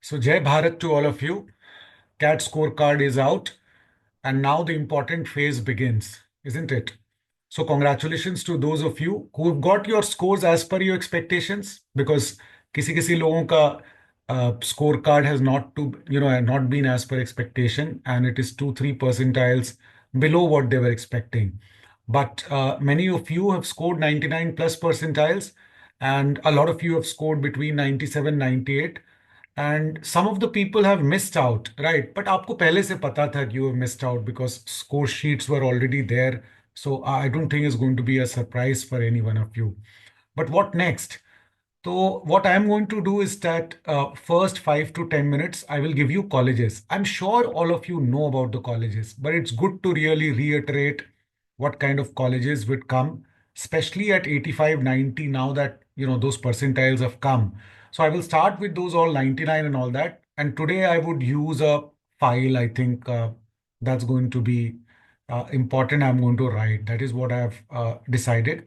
So, Jai Bharat to all of you. CAT scorecard is out, and now the important phase begins, isn't it? So, congratulations to those of you who have got your scores as per your expectations, because किसी किसी लोगों का scorecard has not been as per expectation, and it is 2-3 percentiles below what they were expecting. But many of you have scored 99 plus percentiles, and a lot of you have scored between 97 98, and some of the people have missed out, right? But आपको पहले से पता था कि you have missed out because score sheets were already there. So I don't think it's going to be a surprise for any one of you. But what next? So what I'm going to do is that first 5 to 10 minutes, I will give you colleges. I'm sure all of you know about the colleges, but it's good to really reiterate what kind of colleges would come, especially at 85, 90, now that those percentiles have come. So I will start with those all 99 and all that. And today I would use a file, I think that's going to be important. I'm going to write. That is what I have decided.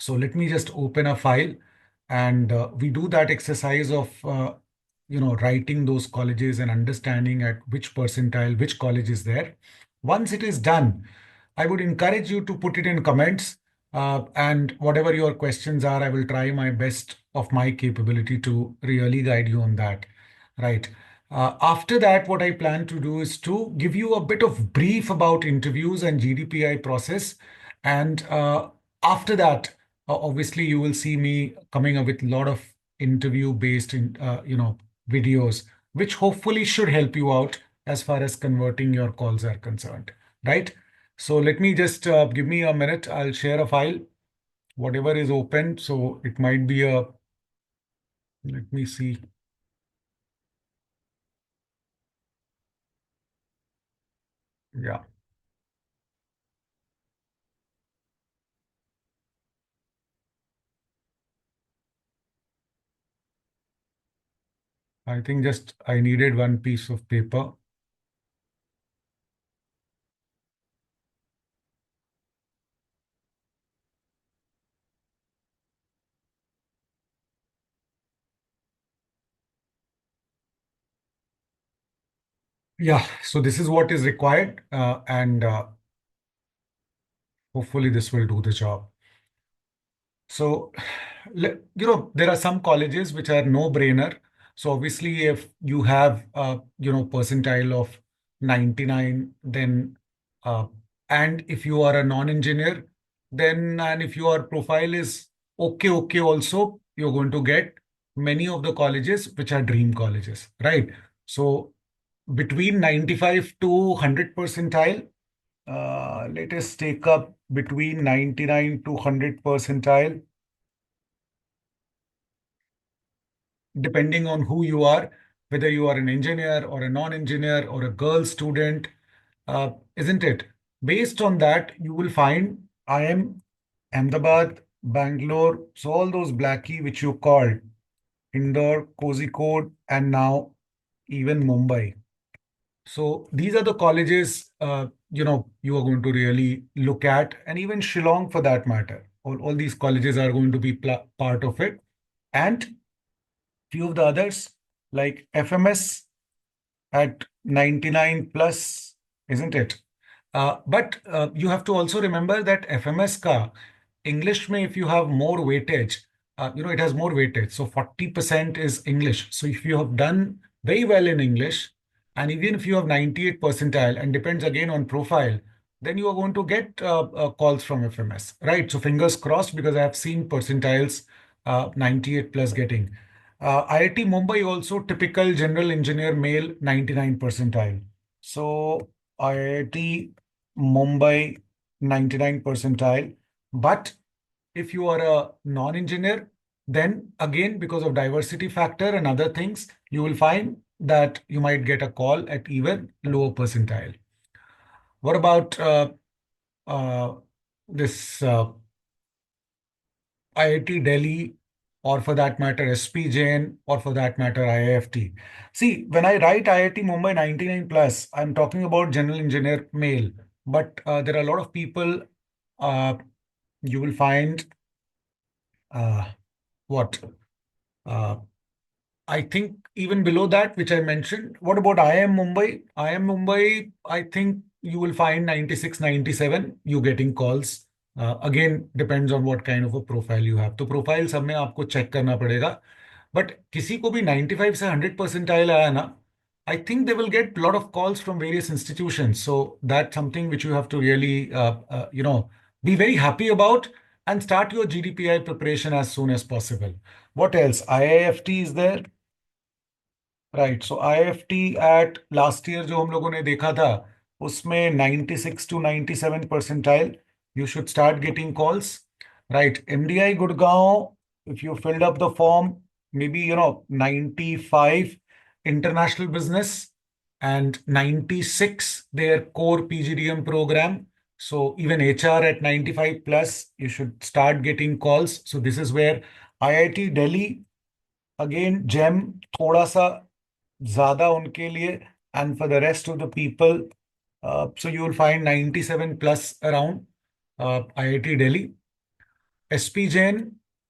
So let me just open a file, and we do that exercise of writing those colleges and understanding at which percentile which college is there. Once it is done, I would encourage you to put it in comments, and whatever your questions are, I will try my best of my capability to really guide you on that. Right. After that, what I plan to do is to give you a bit of brief about interviews and GDPI process. And after that, obviously, you will see me coming up with a lot of interview-based, videos, which hopefully should help you out as far as converting your calls are concerned. Right. So let me just give me a minute. I'll share a file, whatever is open. So it might be a, let me see. Yeah. I think just I needed one piece of paper. Yeah, so this is what is required, and hopefully this will do the job. So, there are some colleges which are no-brainer. So obviously, if you have, percentile of 99, then, uh, and if you are a non-engineer, then, and if your profile is okay also, you're going to get many of the colleges which are dream colleges, right? So between 95 to 100 percentile, let us take up between 99 to 100 percentile, depending on who you are, whether you are an engineer or a non-engineer or a girl student, isn't it? Based on that, you will find I am Ahmedabad, Bangalore, so all those Blackie which you called, Indore, Kozhikode, and now even Mumbai. So these are the colleges, you are going to really look at, and even Shillong for that matter. All these colleges are going to be part of it. And few of the others, like FMS at 99 plus, isn't it? But you have to also remember that FMS ka English mein, if you have more weightage, it has more weightage. So 40% is English. So if you have done very well in English, and even if you have 98 percentile, and depends again on profile, then you are going to get calls from FMS, right? So fingers crossed, because I have seen percentiles 98 plus getting. IIT Mumbai also typical general engineer male 99 percentile. So IIT Mumbai 99 percentile. But if you are a non-engineer, then again, because of diversity factor and other things, you will find that you might get a call at even lower percentile. What about uh, this IIT Delhi, or for that matter, SP Jain, or for that matter, IIFT? See, when I write IIT Mumbai 99 plus, I'm talking about general engineer male. But there are a lot of people, uh, you will find, uh, what? Uh, I think even below that, which I mentioned. What about IIM Mumbai? IIM Mumbai, I think you will find 96, 97, you getting calls. Again, depends on what kind of a profile you have. तो profile सब में आपको check करना पड़ेगा. But किसी को भी 95 से 100 परसेंटाइल आया ना, I think they will get a lot of calls from various institutions. So that's something which you have to really, be very happy about and start your GDPI preparation as soon as possible. What else? IIFT is there. Right. So IFT at last year जो हम लोगों ने देखा था, उसमें 96 to 97 percentile, you should start getting calls. Right. MDI Gurgaon, if you filled up the form, may be 95 international business and 96 their core PGDM program. So even HR at 95 plus, you should start getting calls. So this is where IIT Delhi, again, GEM थोड़ा सा ज्यादा उनके लिए. And for the rest of the people, so you will find 97 plus around IIT Delhi. SP Jain,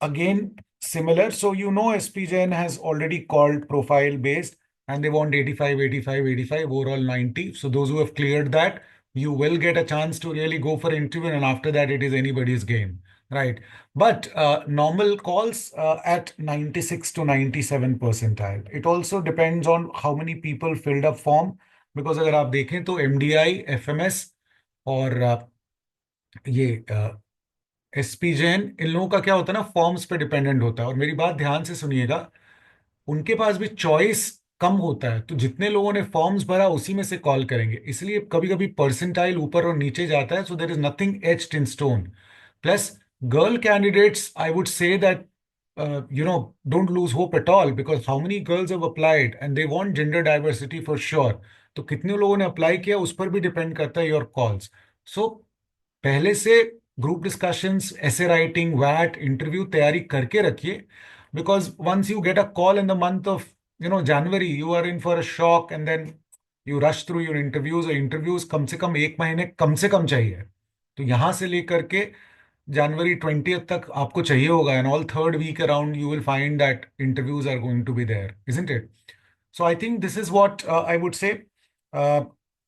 again, similar. So you know SP Jain has already called profile based and they want 85, 85, 85, overall 90. So those who have cleared that, you will get a chance to really go for interview, and after that it is anybody's game. Right. But normal calls at 96 to 97 percentile. It also depends on how many people filled up form. Because अगर आप देखें तो MDI, FMS और ये SP Jain, इन लोगों का क्या होता है ना, फॉर्म्स पे डिपेंडेंट होता है. और मेरी बात ध्यान से सुनिएगा, उनके पास भी चॉइस कम होता है. तो जितने लोगों ने फॉर्म्स भरा उसी में से कॉल करेंगे, इसलिए कभी कभी परसेंटाइल ऊपर और नीचे जाता है. So there is nothing etched in stone. Plus girl candidates, I would say that don't lose hope at all, because how many girls have applied and they want gender diversity for sure. तो कितने लोगों ने apply किया उस पर भी depend करता है योर कॉल्स. सो पहले से ग्रुप डिस्कशंस, ऐसे राइटिंग, वैट इंटरव्यू तैयारी करके रखिए. Because once you get a call in the month of January, you are in for a shock and then you rush through your interviews. और interviews कम से कम एक महीने कम से कम चाहिए. तो यहां से लेकर के जनवरी 20 तक आपको चाहिए होगा. And all third week around you will find that interviews are going to be there, isn't it? So I think this is what I would say. Uh,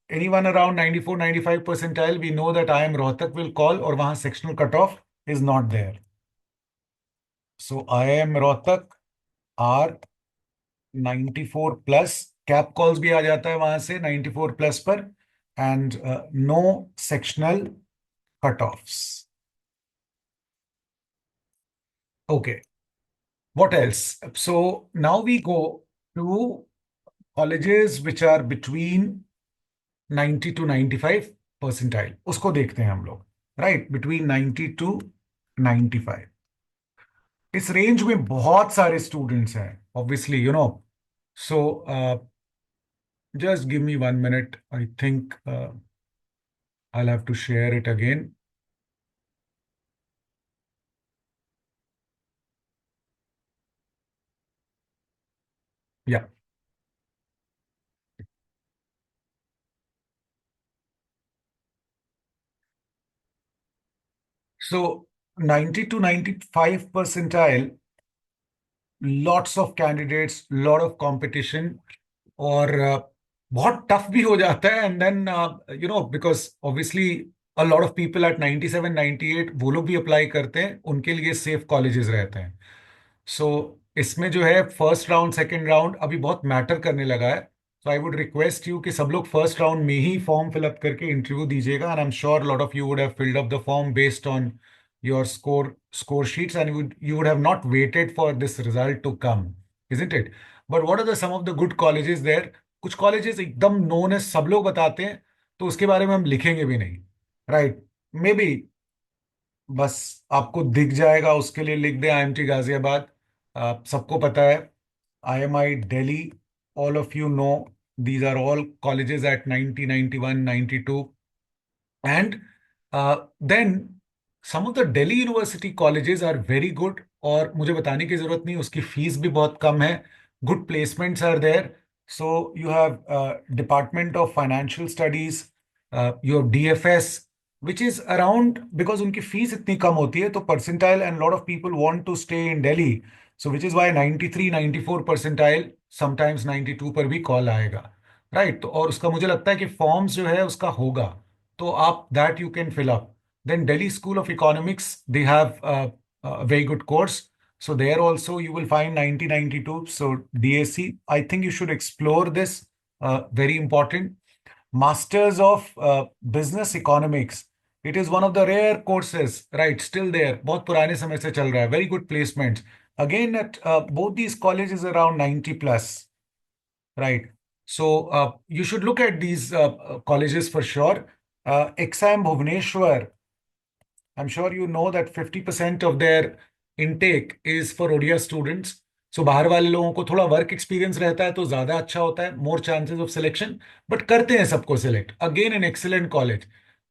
Anyone around 94, 95 percentile, we know that IIM Rohtak will call, or वहाँ sectional cutoff is not there. So IIM Rohtak are 94 plus. Cap calls भी आ जाता है वहाँ से 94 plus पर, and no sectional cutoffs. Okay. What else? So now we go to colleges which are between 90 to 95 percentile. उसको देखते हैं हम लोग. राइट. बिटवीन 90 टू 95, इस रेंज में बहुत सारे स्टूडेंट्स हैं obviously, so just give me 1 minute. I think I have to share it again. Yeah. So 90 to 95 percentile, lots of candidates, lot of competition. और बहुत टफ भी हो जाता है. And then because obviously a lot of people at 97, 98, वो लोग भी apply करते हैं, उनके लिए सेफ कॉलेजेस रहते हैं. सो इसमें जो है फर्स्ट राउंड, सेकंड राउंड अभी बहुत मैटर करने लगा है. सो आई वुड रिक्वेस्ट यू कि सब लोग फर्स्ट राउंड में ही फॉर्म फिलअप करके इंटरव्यू दीजिएगा. And I am sure lot of you would have filled up the form based on your score sheets, and you would have not waited for this result to come, isn't it? But what are the some of the good colleges there? कुछ colleges एकदम known है, सब लोग बताते हैं, तो उसके बारे में हम लिखेंगे भी नहीं. राइट. मे बी बस आपको दिख जाएगा, उसके लिए लिख दें आईएमटी गाजियाबाद. सबको पता है. IMI Delhi, all of you know, these are all colleges at 90, 91, 92. And then some of the Delhi University colleges are very good. और मुझे बताने की जरूरत नहीं, उसकी फीस भी बहुत कम है. Good placements are there. So you have department of financial studies, you have DFS, which is around, because उनकी फीस इतनी कम होती है, तो percentile and lot of people want to stay in Delhi. So which is why 93 94 percentile, sometimes 92 पर भी call आएगा, right. तो और उसका मुझे लगता है कि फॉर्म्स जो है उसका होगा, तो आप that you can fill up. Then Delhi school of economics, they have very good course, so there also you will find 90 92. So DAC, I think you should explore this, very important. Masters of Business Economics. It is one of the rare courses, right? Still there. बहुत पुराने समय से चल रहा है. Very good placements. Again, at both these colleges around 90 plus, right? So you should look at these colleges for sure. Exam Bhubaneswar, I'm sure you know that 50% of their intake is for ODIA students. So बाहर वाले लोगों को थोड़ा work experience रहता है तो ज्यादा अच्छा होता है, more chances of selection, but करते हैं सबको select. Again an excellent college,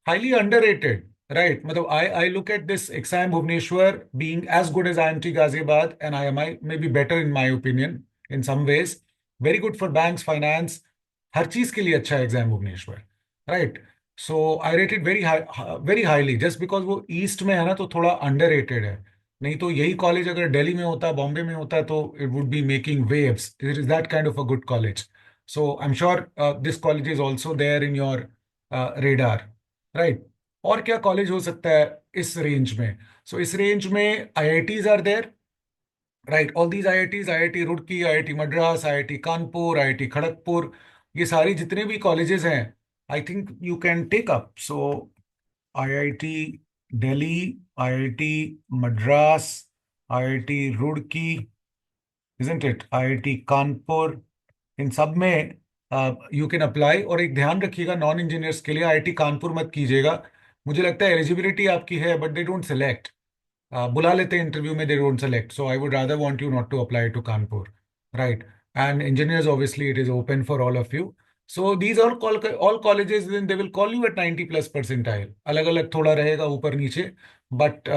highly underrated, right. मतलब I look at this XIM Bhubaneswar being as good as IMT Ghaziabad and IMI, may be better in my opinion in some ways. Very good for banks, finance, हर चीज के लिए अच्छा XIM Bhubaneswar, right. So I rated very highly, just because वो east में है ना, तो थोड़ा अंडररेटेड है। नहीं तो यही कॉलेज अगर दिल्ली में होता, बॉम्बे में होता, तो it would be making waves. It is that kind of a good college. So I am sure this college is also there in your radar, right. और क्या कॉलेज हो सकता है इस रेंज में? सो इस रेंज में IITs are there, right. All these IITs, IIT Roorkee, IIT Madras, IIT Kanpur, IIT Kharagpur, ये सारी जितने भी कॉलेजेस हैं, I think you can take up. So IIT Delhi, IIT Madras, IIT Roorkee, isn't it, IIT Kanpur, इन सब में यू कैन अप्लाई। और एक ध्यान रखिएगा, नॉन इंजीनियर्स के लिए IIT कानपुर मत कीजिएगा। मुझे लगता है एलिजिबिलिटी आपकी है, बट दे डोंट सेलेक्ट। बुला लेते हैं इंटरव्यू में, they don't select. So I would rather want you not to apply to Kanpur, right. And engineers, obviously it is open for all of you. So these are all colleges, then they will call you at 90 plus percentile, अलग अलग थोड़ा रहेगा ऊपर नीचे, but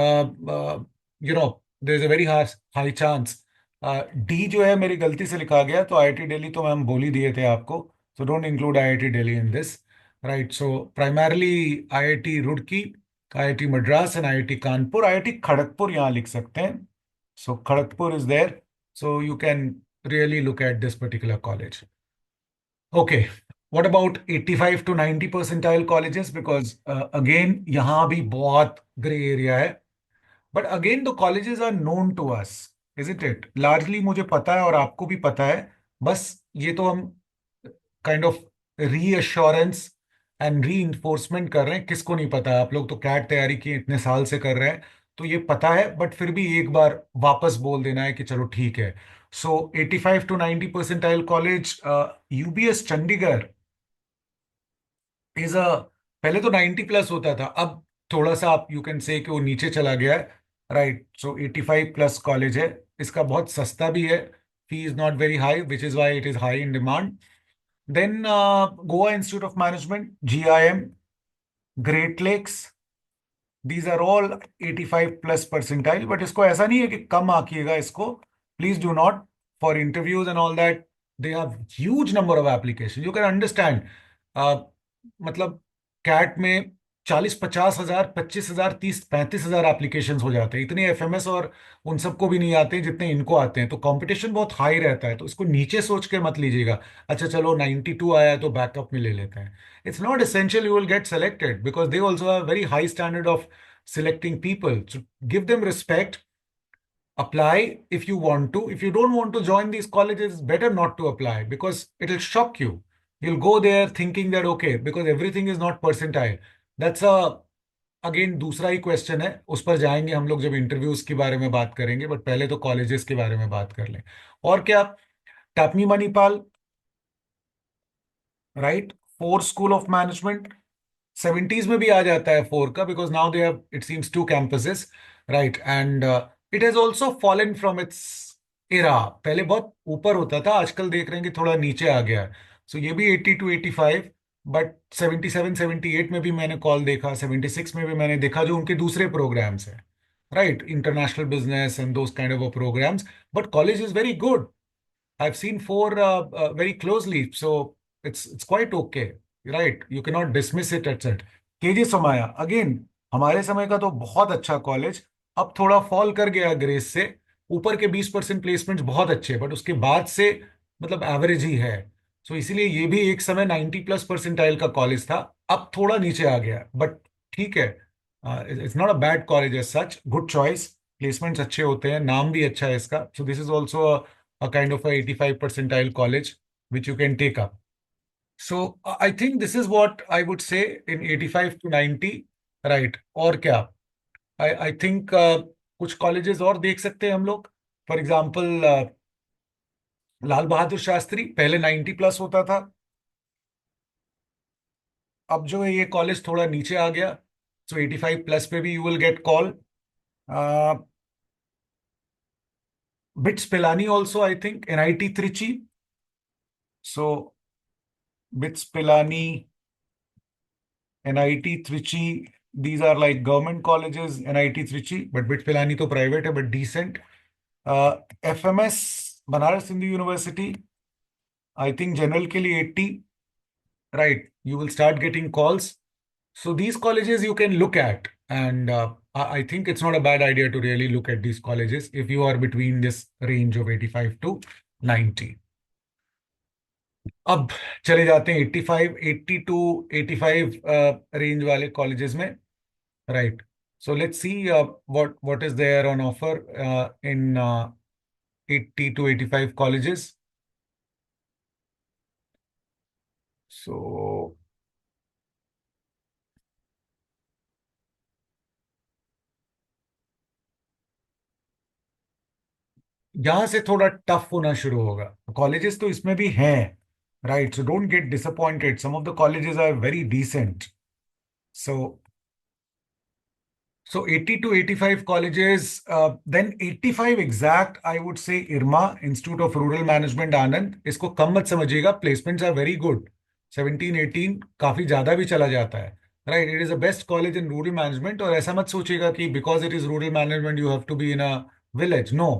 you know there is a very high chance। D जो है मेरी गलती से लिखा गया, तो IIT दिल्ली तो हम बोल ही दिए थे आपको, so don't include IIT Delhi in this, right। So primarily IIT Roorkee, IIT Madras and IIT Kanpur. IIT Kharagpur यहाँ लिख सकते हैं, so Kharagpur is there. So you can really look at this particular college. Okay, what about 85 to 90 percentile colleges? Because again यहाँ भी बहुत grey area है, but again the colleges are known to us, is it largely मुझे पता है और आपको भी पता है। बस ये तो हम kind of reassurance and re enforcement कर रहे हैं। किसको नहीं पता है? आप लोग तो कैट तैयारी की इतने साल से कर रहे हैं, तो ये पता है, बट फिर भी एक बार वापस बोल देना है कि चलो ठीक है। सो 85 to 90 percentile college, UBS Chandigarh is a, पहले तो 90 प्लस होता था, अब थोड़ा सा आप यू कैन से कि वो नीचे चला गया है, राइट। सो 85 प्लस कॉलेज है, इसका बहुत सस्ता भी है, फी is not very high, which is why it is high in demand. Then Goa Institute of Management, GIM, Great Lakes, these are all 85 plus percentile, but इसको ऐसा नहीं है कि कम आकिएगा इसको, please do not. For interviews and all that, they have huge number of application, you can understand. मतलब cat में 40 50 हजार, 25 हजार, 30 35 हजार एप्लीकेशन हो जाते हैं, इतने FMS और उन सबको भी नहीं आते जितने इनको आते हैं, तो कंपटीशन बहुत हाई रहता है। तो इसको नीचे सोच के मत लीजिएगा, अच्छा चलो 92 आया है तो बैकअप में ले लेते हैं। It's not essential you will get selected, because they also have very high standard of selecting people. So give them respect. Apply if you want to. If you don't want to join these colleges, better not to apply, because it'll shock you. You'll go there thinking that okay, because everything is not percentile. That's a, again दूसरा ही question है, उस पर जाएंगे हम लोग जब interviews के बारे में बात करेंगे, बट पहले तो कॉलेजेस के बारे में बात कर लें। और क्या, TAPMI Manipal, right, four school of management, 70s में भी आ जाता है फोर का, because now they have it seems two campuses, right. And it has also fallen from its era, पहले बहुत ऊपर होता था, आजकल देख रहे हैं कि थोड़ा नीचे आ गया है। सो ये भी 80 to 85, बट 77 78 में भी मैंने कॉल देखा, 76 में भी मैंने देखा, जो उनके दूसरे प्रोग्राम्स हैं, right, international business and those kind of programs. But college is very good, I've seen four very closely, so it's quite okay, right? You cannot dismiss it at that. KG समाया again, हमारे समय का तो बहुत अच्छा college, अब थोड़ा fall कर गया ग्रेस से, ऊपर के 20% प्लेसमेंट्स बहुत अच्छे, बट उसके बाद से मतलब एवरेज ही है। सो इसीलिए ये भी एक समय 90+ परसेंटाइल का कॉलेज था, अब थोड़ा नीचे आ गया, बट ठीक है। It's not a bad college as such, good choice, placements अच्छे होते हैं, नाम भी अच्छा है इसका। So this is also a kind of 85 percentile college which you can take up. So I think this is what I would say in 85 to 90, right? और क्या? I think कुछ कॉलेजेस और देख सकते हैं हम लोग। फॉर एग्जाम्पल लाल बहादुर शास्त्री पहले 90+ होता था, अब जो है ये कॉलेज थोड़ा नीचे आ गया। सो 85+ पे भी you will gate call. Bits Pilani also I think, NIT Trichy. So bits Pilani, NIT Trichy, these are like government colleges, NIT Trichy, but BIT Pilani to private है but decent. FMS Banaras Hindu University, I think general के लिए 80, right? You will start getting calls. So these colleges you can look at, and I think it's not a bad idea to really look at these colleges if you are between this range of 85 to 90. अब चले जाते हैं 85, 80 to 85 range वाले colleges में, right? So let's see what is there on offer in 80 to 85 colleges. So यहाँ से थोड़ा tough होना शुरू होगा। कॉलेजेस तो इसमें भी हैं, right? So don't get disappointed, some of the colleges are very decent. So 80 to 85 colleges, then 85 exact, I would say IRMA, Institute of Rural Management, Anand. इसको कम मत समझिएगा, placements are very good. 17, 18 काफी ज्यादा भी चला जाता है, right? It is the best college in rural management, और ऐसा मत सोचिएगा कि because it is rural management you have to be in a village. No,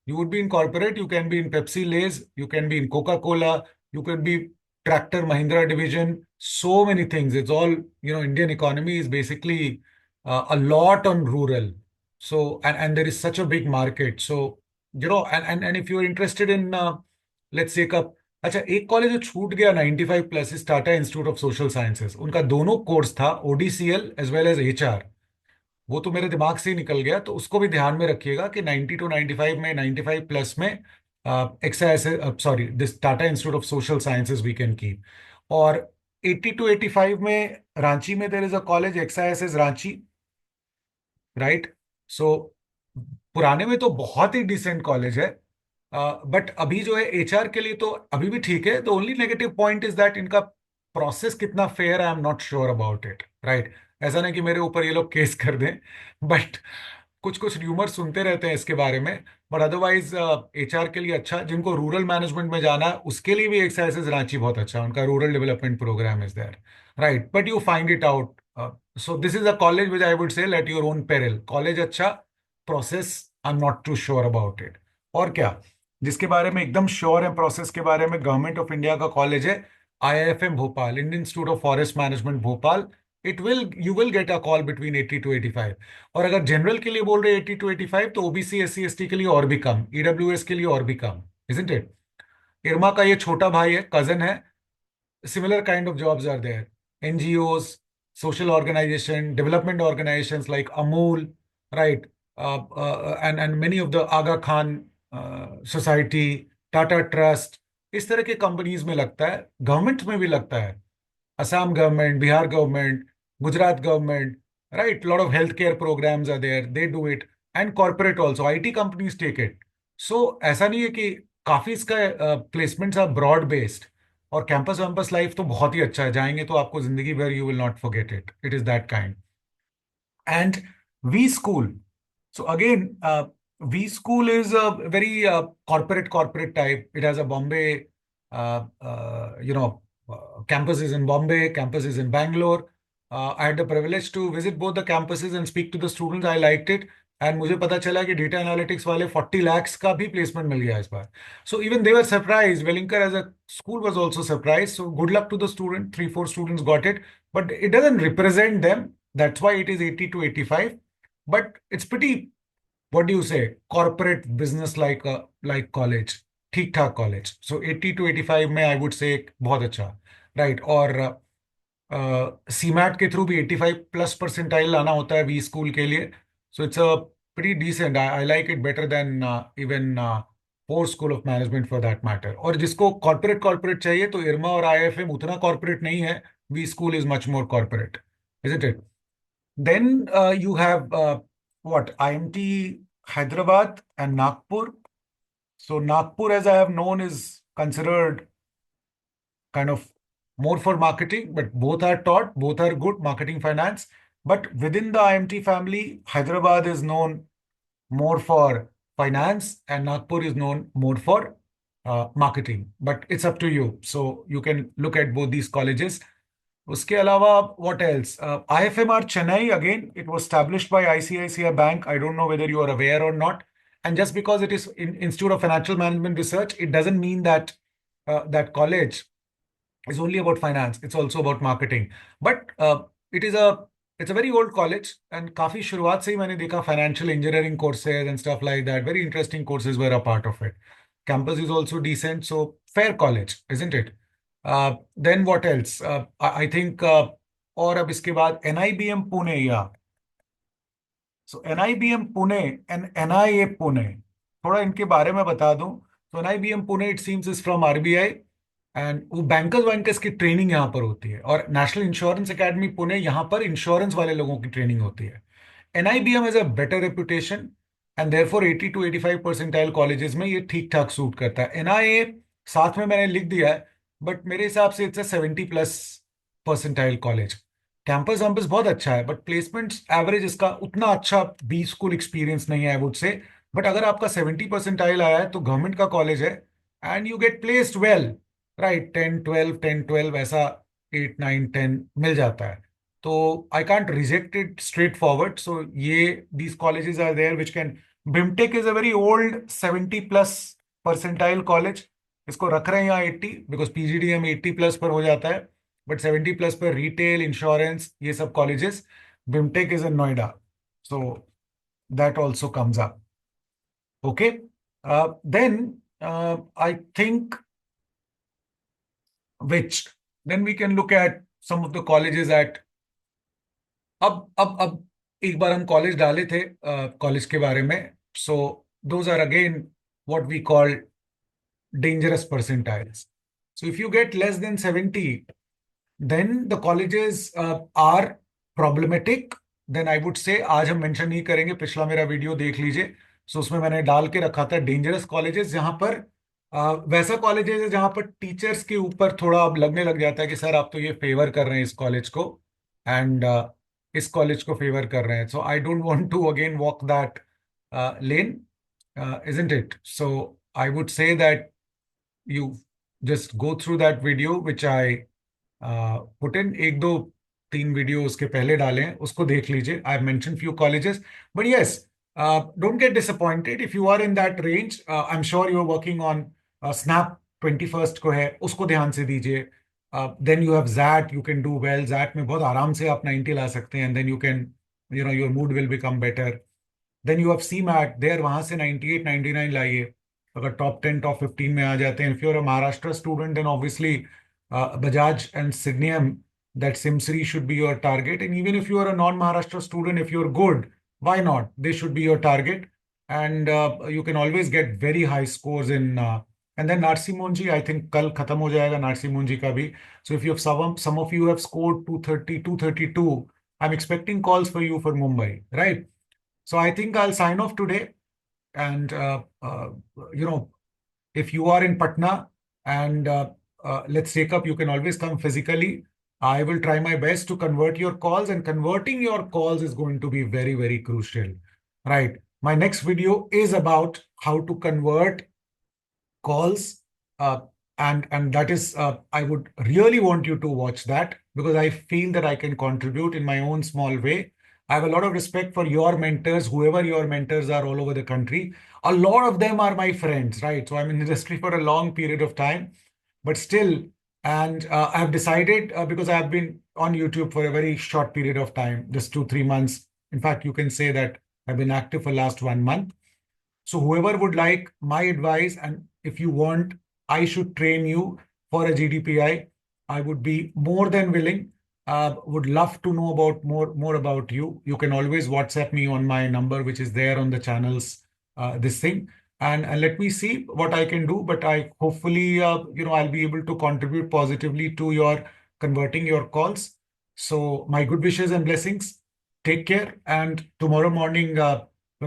you would be in corporate, you can be in Pepsi, Lay's, you can be in Coca-Cola, you can be Tractor Mahindra division, so many things. It's all, Indian economy is basically a lot on rural. So, and there is such a big market. So, and if you're interested in, let's say, का अच्छा एक college जो छूट गया 95+ is Tata institute of social sciences. उनका दोनों course था, ODCL as well as HR। वो तो मेरे दिमाग से ही निकल गया, तो उसको भी ध्यान में रखिएगा कि 90 टू 95 में, 95+ में XISS, sorry, this Tata institute of social sciences we can keep. और 80 टू 85 में रांची में there is a college, XISS Ranchi, right? So पुराने में तो बहुत ही डिसेंट कॉलेज है, बट अभी जो है HR के लिए तो अभी भी ठीक है। The only negative point is that इनका प्रोसेस कितना fair, I am not sure about it, right? ऐसा नहीं कि मेरे ऊपर ये लोग केस कर दें, बट कुछ कुछ र्यूमर सुनते रहते हैं इसके बारे में। बट अदरवाइज HR के लिए अच्छा, जिनको रूरल मैनेजमेंट में जाना है उसके लिए भी एक्साइजेस रांची बहुत अच्छा है, उनका rural development program is there, right? But you find it out. So this is a college which I would say let your own peril. College अच्छा, process I am not too sure about it. और क्या, जिसके बारे में एकदम sure है process के बारे में, गवर्नमेंट ऑफ इंडिया का कॉलेज है, IIFM Bhopal, Indian institute of forest management Bhopal. You will get a call between 80 to 85। और अगर जनरल के लिए बोल रहे 80 टू 85, तो OBC SC ST के लिए और भी कम, EWS के लिए और भी कम, इजंट इट? इरमा का ये छोटा भाई है, कजन है, similar kind of jobs are there. NGOs, social organization, development organizations like Amul, right? And many of the Aga Khan Society, Tata Trust, इस तरह के कंपनीज में लगता है, गवर्नमेंट में भी लगता है, Assam government, Bihar government, Gujarat government, right? Lot of healthcare programs are there, they do it, and corporate also, IT companies take it. So ऐसा नहीं है कि काफी इसका प्लेसमेंट्स आर ब्रॉड बेस्ड, और कैंपस वैम्पस लाइफ तो बहुत ही अच्छा है, जाएंगे तो आपको जिंदगी भर you will not forget it, it is that kind. And V School. So again, V School is a very corporate type. It has a Bombay, campuses in Bombay, campuses in Bangalore. I had the privilege to visit both the campuses and speak to the students. I liked it. And मुझे पता चला कि data analytics वाले 40 lakhs का भी placement मिल गया इस बार। So even they were surprised. Wellinger as a school was also surprised. So good luck to the student. 3, 4 students got it, but it doesn't represent them. That's why it is 80 to 85. But it's pretty what do you say, corporate business like college, ठीक ठाक college. So 80 to 85 में आई would से बहुत अच्छा, right. और CMAT के through भी 85 plus percentile लाना होता है वी स्कूल के लिए. So it's a pretty decent. I like it better than even four school of management for that matter. और जिसको कॉर्पोरेट कॉर्पोरेट चाहिए तो इरमा और आईएफएम उतना कॉर्पोरेट नहीं है. V school is much more corporate, isn't it? Then you have what, IMT Hyderabad and Nagpur. So Nagpur, as I have known, is considered kind of more for marketing, but both are taught, both are good, marketing, finance. But within the IMT family, Hyderabad is known more for finance and Nagpur is known more for marketing. But it's up to you. So you can look at both these colleges. उसके अलावा what else? IFMR Chennai, again, it was established by ICICI Bank. I don't know whether you are aware or not. And just because it is in Institute of Financial Management Research, it doesn't mean that that college is only about finance. It's also about marketing. But it is a it's a very old college, and काफी शुरुआत से ही मैंने देखा financial engineering courses and stuff like that. Very interesting courses were a part of it. Campus is also decent, so fair college, isn't it? Then what else? I think और अब इसके बाद NIBM Pune, या सो NIBM Pune and NIA Pune, थोड़ा इनके बारे में बता दूं. तो NIBM Pune it seems is from RBI, and वो बैंकर्स वैंकर्स की ट्रेनिंग यहाँ पर होती है. और नेशनल इंश्योरेंस एकेडमी पुणे, यहाँ पर इंश्योरेंस वाले लोगों की ट्रेनिंग होती है. NIBM has a better reputation, and therefore 80 to 85 percentile colleges में ये ठीक ठाक सूट करता है. NIA साथ में मैंने लिख दिया है, बट मेरे हिसाब से it's a 70 plus percentile college. Campus वैम्पस बहुत अच्छा है, बट प्लेसमेंट एवरेज इसका उतना अच्छा बी स्कूल एक्सपीरियंस नहीं है आई वुड से. बट अगर आपका 70 परसेंटाइल आया है तो गवर्नमेंट का कॉलेज है, and you get placed well, right. 10 12 ऐसा, 8 9 10 मिल जाता है. तो I can't reject it straightforward. So ये these colleges are there which can. BIMTECH is a very old 70 plus percentile college. इसको रख रहे हैं यहाँ 80 बिकॉज PGDM 80 प्लस पर हो जाता है, बट 70 प्लस पर रिटेल, इंश्योरेंस, ये सब colleges. BIMTECH is in Noida, so that also comes up. Okay. Then I think which then we can look at some of the colleges at. अब एक बार हम कॉलेज डाले थे कॉलेज के बारे में. So those are again what we call dangerous percentiles. So if you get less than 70, then the colleges are problematic. Then I would say, आज हम मेंशन नहीं करेंगे, पिछला मेरा वीडियो देख लीजिए. सो उसमें मैंने डाल के रखा था डेंजरस कॉलेजेस, जहां पर वैसा कॉलेजेस है जहां पर टीचर्स के ऊपर थोड़ा अब लगने लग जाता है कि सर आप तो ये फेवर कर रहे हैं इस कॉलेज को, एंड इस कॉलेज को फेवर कर रहे हैं. So I don't want to again walk that lane, isn't it? So I would say that you just go through that video which I put in. एक दो तीन वीडियो उसके पहले डाले हैं, उसको देख लीजिए. I mention few colleges, but yes, don't get disappointed if you are in that range. I am sure you are working on SNAP. 21st को है, उसको ध्यान से दीजिए. Then you have XAT, you can do well. XAT में बहुत आराम से आप 90 ला सकते हैं, and then you can, you know, your mood will become better. Then you have CMAT, there वहां से 98 99 लाइए. अगर टॉप 10 टॉप 15 में आ जाते हैं. If you are a Maharashtra student, then obviously Bajaj and Signium, that Simsri should be your target. And even if you are a non-Maharashtra student, if you're good, why not? They should be your target. And you can always get very high scores in. And then Narsi Monji, I think kal khatam ho jayega Narsi Monji ka bhi. So if you have some of you have scored 230, 232, I'm expecting calls for you for Mumbai, right? So I think I'll sign off today. And you know, if you are in Patna and let's take up, you can always come physically. I will try my best to convert your calls, and converting your calls is going to be very, very crucial, right? My next video is about how to convert calls, and that is, I would really want you to watch that, because I feel that I can contribute in my own small way. I have a lot of respect for your mentors, whoever your mentors are all over the country. A lot of them are my friends, right? So I'm in the industry for a long period of time, but still, and I've decided, because I've been on YouTube for a very short period of time, just 2 3 months. In fact, you can say that I've been active for last 1 month. So whoever would like my advice, and if you want, I should train you for a GDPI, I would be more than willing. Would love to know about more about you. You can always WhatsApp me on my number, which is there on the channels. This thing, and let me see what I can do. But I hopefully, I'll be able to contribute positively to your converting your calls. So my good wishes and blessings. Take care, and tomorrow morning.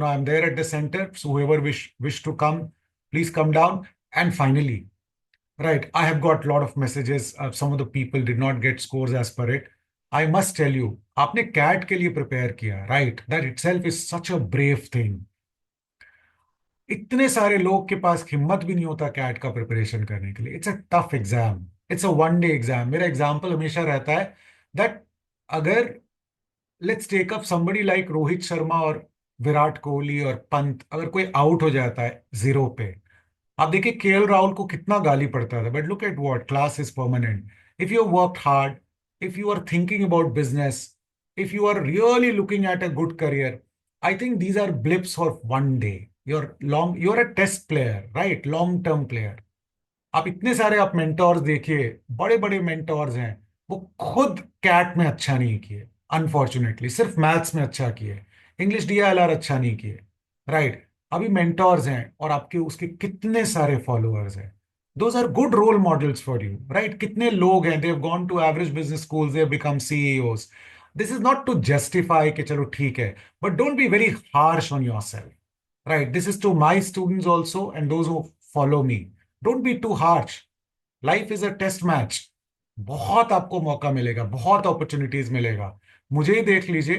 I'm there at the center. So whoever wish to come, please come down. And finally, right, I have got a lot of messages. Some of the people did not get scores as per it. I must tell you, आपने cat के लिए prepare किया, right? That itself is such a brave thing. इतने सारे लोग के पास हिम्मत भी नहीं होता कैट का प्रिपरेशन करने के लिए. It's a tough exam. It's a 1 day exam. मेरा एग्जाम्पल हमेशा रहता है दैट अगर let's take up somebody like Rohit Sharma और विराट कोहली और पंत, अगर कोई आउट हो जाता है जीरो पे, आप देखिए केएल राहुल को कितना गाली पड़ता था. But look at what class is permanent. If you work hard, if you are thinking about business, if you are really looking at a good career, I think these are blips for 1 day. You are a test player, right? Long term player. आप इतने सारे आप mentors देखिए, बड़े बड़े mentors हैं, वो खुद कैट में अच्छा नहीं किए. अनफॉर्चुनेटली सिर्फ मैथ्स में अच्छा किए, इंग्लिश डीआईएलआर अच्छा नहीं किए, राइट? अभी मेंटोर्स हैं और आपके उसके कितने सारे फॉलोअर्स हैं. Those are good role models for you, right? कितने लोग हैं, they have gone to average business schools, they have become CEOs. This is not to justify कि चलो ठीक है, but don't be very harsh on yourself, right? This is to my students also and those who follow me. Don't be too harsh. Life is a test match. बहुत आपको मौका मिलेगा, बहुत opportunities मिलेगा. मुझे ही देख लीजिए,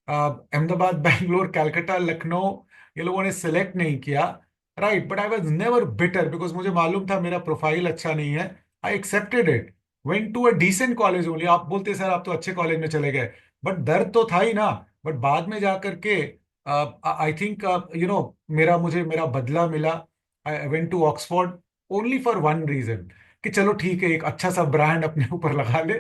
अहमदाबाद बैंगलोर कलकत्ता लखनऊ, ये लोगों ने सिलेक्ट नहीं किया, right? But I was never bitter because मुझे मालूम था मेरा प्रोफाइल अच्छा नहीं है. I accepted it, went to a decent college only. आप बोलते सर आप तो अच्छे कॉलेज में चले गए, बट दर्द तो था ही ना. बट बाद में जा करके आई थिंक मेरा बदला मिला. I went to Oxford only for one reason, कि चलो ठीक है एक अच्छा सा ब्रांड अपने ऊपर लगा ले,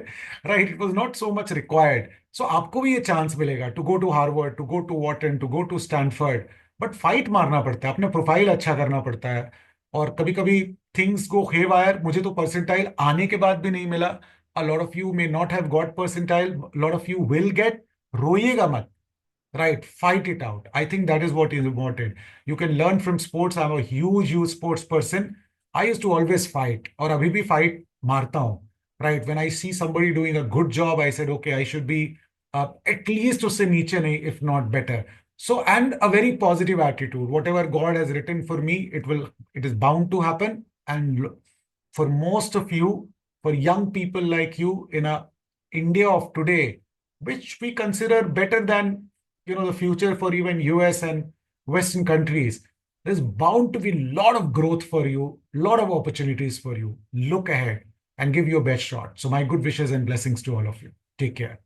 right? It was not so much required. So आपको भी ये चांस मिलेगा to go to Harvard, to go to Wharton, to go to Stanford. But fight मारना पड़ता है, अपने प्रोफाइल अच्छा करना पड़ता है. और कभी कभी थिंग्स गो हेवायर. मुझे तो परसेंटाइल आने के बाद भी नहीं मिला. A lot of you may not have got percentile, lot of you will get. रोइएगा मत, right? Fight it out. I think that is what is important. You can learn from sports. I'm a huge sports person. I used to always fight, और अभी भी fight मारता हूँ, right? When I see somebody doing a good job, I said, okay, I should be at least उससे नीचे नहीं, if not better. So, and a very positive attitude. Whatever God has written for me, it is bound to happen. And for most of you, for young people like you in a India of today, which we consider better than the future for even US and Western countries, there's bound to be a lot of growth for you, a lot of opportunities for you. Look ahead and give your best shot. So my good wishes and blessings to all of you. Take care.